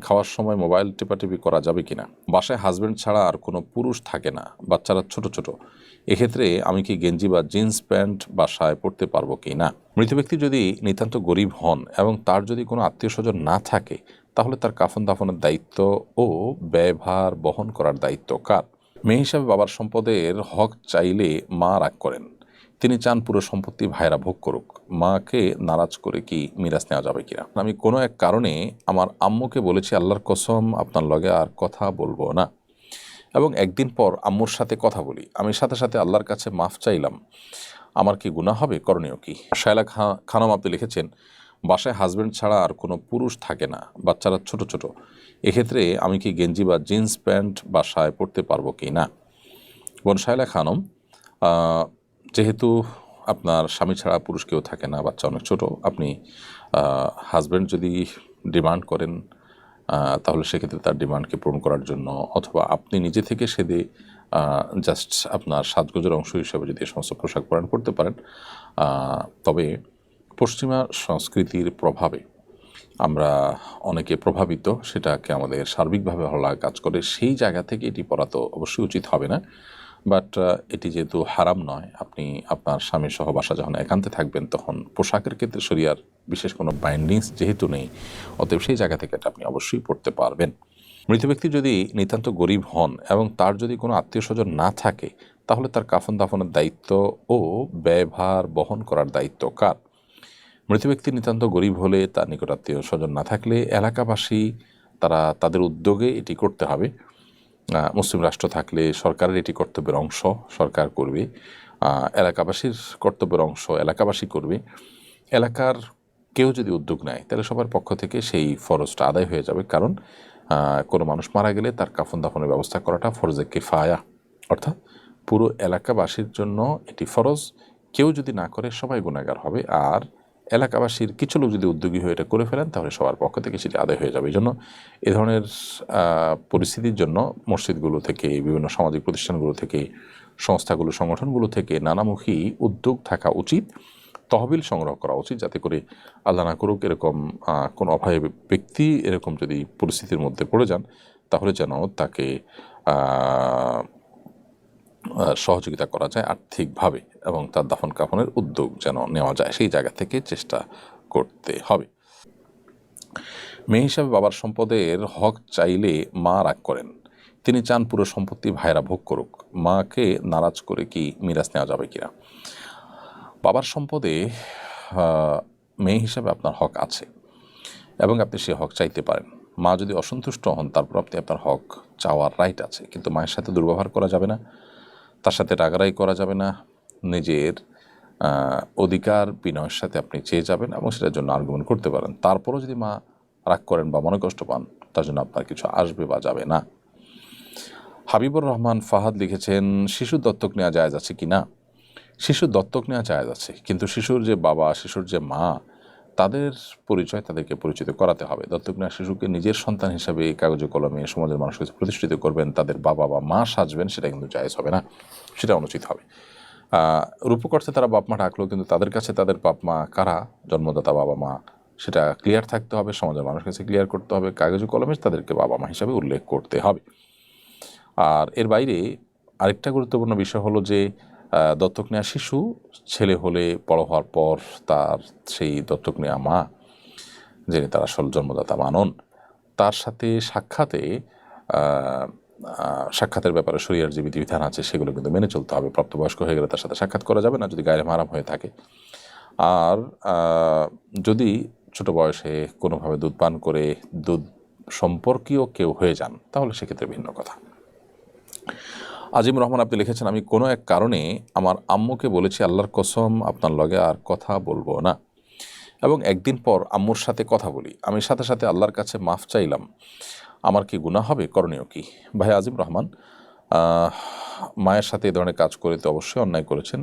খাওয়ার সময় মোবাইল টেপাটেপি করা যাবে কিনা? বাসায় হাজবেন্ড ছাড়া আর কোনো পুরুষ থাকে না, বাচ্চারা ছোট ছোট, এক্ষেত্রে আমি কি গেঞ্জি বা জিন্স প্যান্ট বাসায় পরতে পারবো কি না? মৃত ব্যক্তি যদি নিতান্ত গরিব হন এবং তার যদি কোনো আত্মীয় স্বজন না থাকে, তাহলে তার কাফন দাফনের দায়িত্ব ও ব্যয়ভার বহন করার দায়িত্ব কার? মেয়ে হিসাবে বাবার সম্পদের হক চাইলে মা রাগ করেন, তিনি চান পুরো সম্পত্তি ভাইরা ভোগ করুক, মাকে নারাজ করে কি মিরাজ নেওয়া যাবে কিনা? আমি কোনো এক কারণে আমার আম্মুকে বলেছি, আল্লাহর কসম আপনার লগে আর কথা বলবো না, এবং একদিন পর আম্মুর সাথে কথা বলি, আমি সাথে সাথে আল্লাহর কাছে মাফ চাইলাম, আমার কি গুনাহ হবে? করণীয় কি? শায়লা খানম আপনি লিখেছেন, বাসায় হাজবেন্ড ছাড়া আর কোনো পুরুষ থাকে না, বাচ্চারা ছোট ছোট, এক্ষেত্রে আমি কি গেঞ্জি বা জিন্স প্যান্ট বাসায় পরতে পারবো কি না? বোন শায়লা খানম, যেহেতু আপনার স্বামী ছাড়া পুরুষ কেউ থাকে না, বাচ্চা অনেক ছোট, আপনি হাজব্যান্ড যদি ডিমান্ড করেন তাহলে সেক্ষেত্রে তার ডিমান্ডকে পূরণ করার জন্য, অথবা আপনি নিজে থেকে সেদে জাস্ট আপনার সাজগোজের অংশ হিসেবে যদি এই সমস্ত পোশাক পরিধান করতে পারেন। তবে পশ্চিমা সংস্কৃতির প্রভাবে আমরা অনেকে প্রভাবিত, সেটাকে আমাদের সার্বিকভাবে ভালো লাগা কাজ করে, সেই জায়গা থেকে এটি পরা তো অবশ্যই উচিত হবে না। বাট এটি যেহেতু হারাম নয়, আপনি আপনার স্বামী সহ বাসা যখন একান্তে থাকবেন, তখন পোশাকের ক্ষেত্রে শরিয়ার বিশেষ কোনো বাইন্ডিংস যেহেতু নেই, অতএব সেই জায়গা থেকে এটা আপনি অবশ্যই পড়তে পারবেন। মৃত ব্যক্তি যদি নিতান্ত গরিব হন এবং তার যদি কোনো আত্মীয় স্বজন না থাকে, তাহলে তার কাফন দাফনের দায়িত্ব ও ব্যয়ভার বহন করার দায়িত্ব কার? মৃত ব্যক্তি নিতান্ত গরিব হলে, তার নিকট আত্মীয় স্বজন না থাকলে এলাকাবাসী তাদের উদ্যোগে এটি করতে হবে। মুসলিম রাষ্ট্র থাকলে সরকারের এটি কর্তব্যের অংশ, সরকার করবে। এলাকাবাসীর কর্তব্যের অংশ এলাকাবাসী করবে। এলাকার কেউ যদি উদ্যোগ নেয়, তাহলে সবার পক্ষ থেকে সেই ফরজটা আদায় হয়ে যাবে। কারণ কোনো মানুষ মারা গেলে তার কাফন দাফনের ব্যবস্থা করাটা ফরজে কিফায়া, অর্থাৎ পুরো এলাকাবাসীর জন্য এটি ফরজ। কেউ যদি না করে সবাই গুনাহগার হবে, আর এলাকাবাসীর কিছু লোক যদি উদ্যোগী হয়ে এটা করে ফেলেন, তাহলে সবার পক্ষ থেকে সেটি আদায় হয়ে যাবে। এই জন্য এ ধরনের পরিস্থিতির জন্য মসজিদগুলো থেকে, বিভিন্ন সামাজিক প্রতিষ্ঠানগুলো থেকে, সংস্থাগুলো, সংগঠনগুলো থেকে নানামুখী উদ্যোগ থাকা উচিত, তহবিল সংগ্রহ করা উচিত, যাতে করে আল্লাহ না করুক এরকম কোনো অভাবী ব্যক্তি এরকম যদি পরিস্থিতির মধ্যে পড়ে যান, তাহলে যেন তাকে সহযোগিতা করা যায় আর্থিকভাবে, এবং তার দাফন কাফনের উদ্যোগ যেন নেওয়া যায়, সেই জায়গা থেকে চেষ্টা করতে হবে। মেয়ে হিসাবে বাবার সম্পদের হক চাইলে মা রাগ করেন, তিনি চান পুরো সম্পত্তি ভাইরা ভোগ করুক, মাকে নারাজ করে কি মিরাজ নেওয়া যাবে কিনা? বাবার সম্পদে মেয়ে হিসাবে আপনার হক আছে এবং আপনি সে হক চাইতে পারেন। মা যদি অসন্তুষ্ট হন, তারপর আপনি আপনার হক চাওয়ার রাইট আছে, কিন্তু মায়ের সাথে দুর্ব্যবহার করা যাবে না, তার সাথে রাগারাগি করা যাবে না, নিজের অধিকার বিনয়ের সাথে আপনি চেয়ে যাবেন এবং সেটার জন্য আর্গুমেন্ট করতে পারেন। তারপরও যদি মা রাগ করেন বা মনে কষ্ট পান, তার জন্য আপনার কিছু আসবে বা যাবে না। হাবিবুর রহমান ফাহাদ লিখেছেন, শিশু দত্তক নেওয়া জায়েজ আছে কি না? শিশু দত্তক নেওয়া জায়েজ আছে, কিন্তু শিশুর যে বাবা, শিশুর যে মা, তাদের পরিচয় তাদেরকে পরিচিত করাতে হবে। দত্তক নেওয়া শিশুকে নিজের সন্তান হিসাবে কাগজে কলমে সমাজের মানুষকে প্রতিষ্ঠিত করবেন, তাদের বাবা বা মা সাজবেন, সেটা কিন্তু জায়েজ হবে না, সেটা অনুচিত হবে। রূপক অর্থে তারা বাপ মা ডাকলো, কিন্তু তাদের কাছে তাদের বাপ মা কারা, জন্মদাতা বাবা মা, সেটা ক্লিয়ার থাকতে হবে, সমাজের মানুষের কাছে ক্লিয়ার করতে হবে, কাগজে কলমে তাদেরকে বাবা মা হিসাবে উল্লেখ করতে হবে। আর এর বাইরে আরেকটা গুরুত্বপূর্ণ বিষয় হলো যে দত্তক নেওয়া শিশু ছেলে হলে বড় হওয়ার পর তার সেই দত্তক নেওয়া মা, যিনি তার আসল জন্মদাতা মানন, তার সাথে সাক্ষাতের ব্যাপারে শরীয়তের যে বিধিবিধান আছে সেগুলো কিন্তু মেনে চলতে হবে। প্রাপ্তবয়স্ক হয়ে গেলে তার সাথে সাক্ষাৎ করা যাবে না যদি গায়ে মারাম হয়ে থাকে। আর যদি ছোট বয়সে কোনোভাবে দুধ পান করে দুধ সম্পর্কীয় কেউ হয়ে যান, তাহলে সেক্ষেত্রে ভিন্ন কথা। আজিম রহমান আপনি লিখেছেন, আমি কোনো এক কারণে আমার আম্মুকে বলেছি, আল্লাহর কসম আপনার লগে আর কথা বলবো না, এবং একদিন পর আম্মুর সাথে কথা বলি, আমি সাথে সাথে আল্লাহর কাছে মাফ চাইলাম, আমার কি গুনাহ হবে? করণীয় কি? ভাই আজিম রহমান, মায়ের সাথে এ ধরনের কাজ করে তো অবশ্যই অন্যায় করেছেন।